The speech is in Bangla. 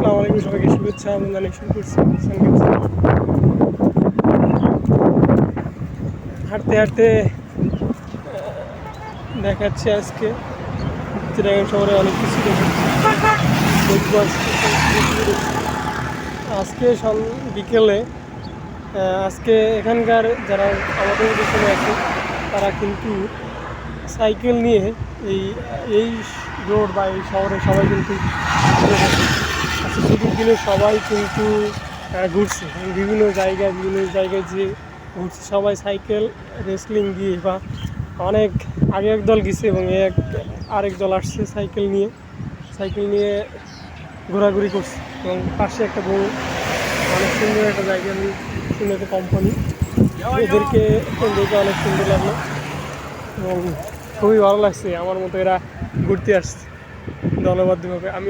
আসসালামু আলাইকুম, সবাইকে শুভেচ্ছা। আমি জানি শুরু করছি হাঁটতে হাঁটতে দেখাচ্ছি আজকে চিটাগাং শহরে অনেক কিছু দেখবো আজকে বিকেলে। আজকে এখানকার যারা আমাদের দেশে আছে তারা কিন্তু সাইকেল নিয়ে এই এই রোড বা এই শহরে সবাই কিন্তু আজকে ছুটির দিনে সবাই কিন্তু ঘুরছে বিভিন্ন জায়গায় যে ঘুরছে সবাই সাইকেল রেসলিং দিয়ে বা অনেক আগে এক দল গেছে এবং আরেক দল আসছে সাইকেল নিয়ে ঘোরাঘুরি করছে এবং পাশে একটা বড় অনেক সুন্দর একটা জায়গা, সুন্দর একটা কোম্পানি, এদেরকে দেখে অনেক সুন্দর লাগলো এবং খুবই ভালো লাগছে। আমার মতো এরা ঘুরতে আসছে দলবদ্ধভাবে। আমি